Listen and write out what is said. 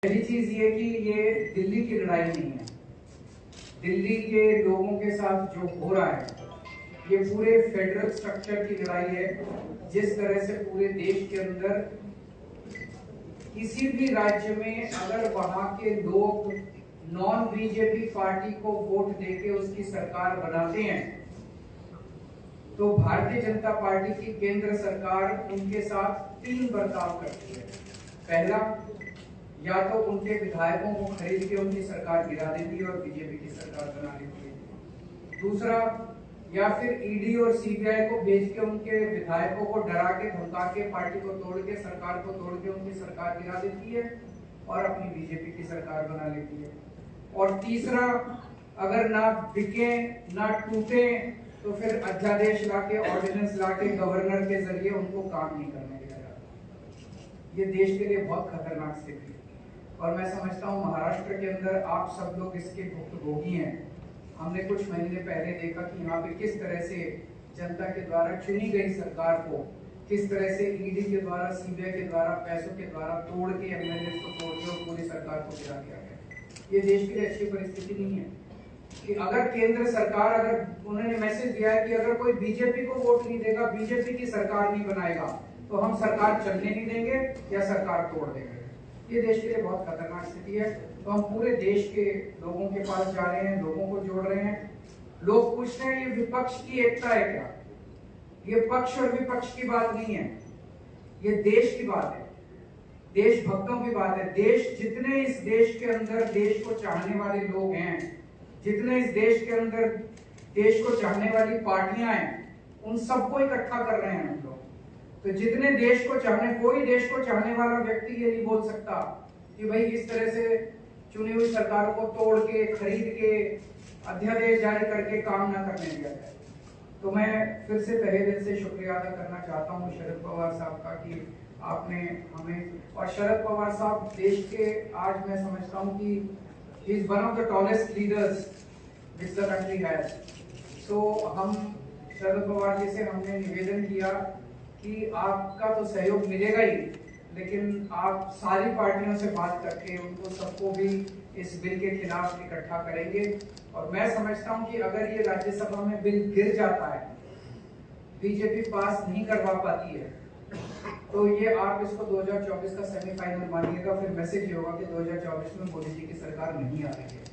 पहली चीज ये कि ये दिल्ली की लड़ाई नहीं है। दिल्ली के लोगों के साथ जो हो रहा है ये पूरे फेडरल स्ट्रक्चर की लड़ाई है। जिस तरह से पूरे देश के अंदर किसी भी राज्य में अगर वहां के लोग नॉन बीजेपी पार्टी को वोट देके उसकी सरकार बनाते हैं तो भारतीय जनता पार्टी की केंद्र सरकार उनके साथ तीन बर्ताव करती है। पहला, या तो उनके विधायकों को खरीद के उनकी सरकार गिरा देती है और बीजेपी की सरकार बना लेती है। दूसरा, या फिर ईडी और सीबीआई को भेज के उनके विधायकों को डरा के धमका के पार्टी को तोड़ के सरकार को तोड़ के उनकी सरकार गिरा देती है और अपनी बीजेपी की सरकार बना लेती है। और तीसरा, अगर ना बिके ना टूटे तो फिर अध्यादेश लाके ऑर्डिनेंस लाके गवर्नर के जरिए उनको काम नहीं करने दिया जाता। ये देश के लिए बहुत खतरनाक स्थिति है और मैं समझता हूँ महाराष्ट्र के अंदर आप सब लोग इसके भुक्तभोगी हैं। हमने कुछ महीने पहले देखा कि यहाँ पे किस तरह से जनता के द्वारा चुनी गई सरकार को किस तरह से ईडी के द्वारा सीबीआई के द्वारा पैसों के द्वारा तोड़ के एमएलए को तोड़ के और पूरी सरकार को गिरा दिया गया। ये देश के लिए अच्छी परिस्थिति नहीं है कि अगर केंद्र सरकार अगर उन्होंने मैसेज दिया है कि अगर कोई बीजेपी को वोट नहीं देगा, बीजेपी की सरकार नहीं बनाएगा तो हम सरकार चलने नहीं देंगे या सरकार तोड़ देंगे। ये देश के लिए बहुत खतरनाक स्थिति है। तो हम पूरे देश के लोगों के पास जा रहे हैं, लोगों को जोड़ रहे हैं। लोग पूछ रहे हैं ये विपक्ष की एकता है क्या? ये पक्ष और विपक्ष की बात नहीं है, ये देश की बात है, देशभक्तों की बात है। देश जितने इस देश के अंदर देश को चाहने वाले लोग हैं, जितने इस देश के अंदर देश को चाहने वाली पार्टियां हैं, उन सबको इकट्ठा कर रहे हैं हम लोग। तो जितने देश को चाहने, कोई देश को चाहने वाला व्यक्ति ये नहीं बोल सकता कि भाई इस तरह से चुनी हुई सरकारों को तोड़ के खरीद के अध्यादेश जारी करके काम ना करने दिया जाए। तो मैं फिर से तहे दिल से शुक्रिया अदा करना चाहता हूँ शरद पवार साहब का कि आपने हमें, और शरद पवार साहब देश के, आज मैं समझता हूँ कि he is one of the tallest leaders which the country has. So हम शरद पवार जी से हमने निवेदन किया कि आपका तो सहयोग मिलेगा ही, लेकिन आप सारी पार्टियों से बात करके उनको सबको भी इस बिल के खिलाफ इकट्ठा करेंगे। और मैं समझता हूं कि अगर ये राज्यसभा में बिल गिर जाता है, बीजेपी पास नहीं करवा पाती है, तो ये आप इसको 2024 का सेमीफाइनल मानिएगा। फिर मैसेज ये होगा कि 2024 में मोदी जी की सरकार नहीं आ रही है।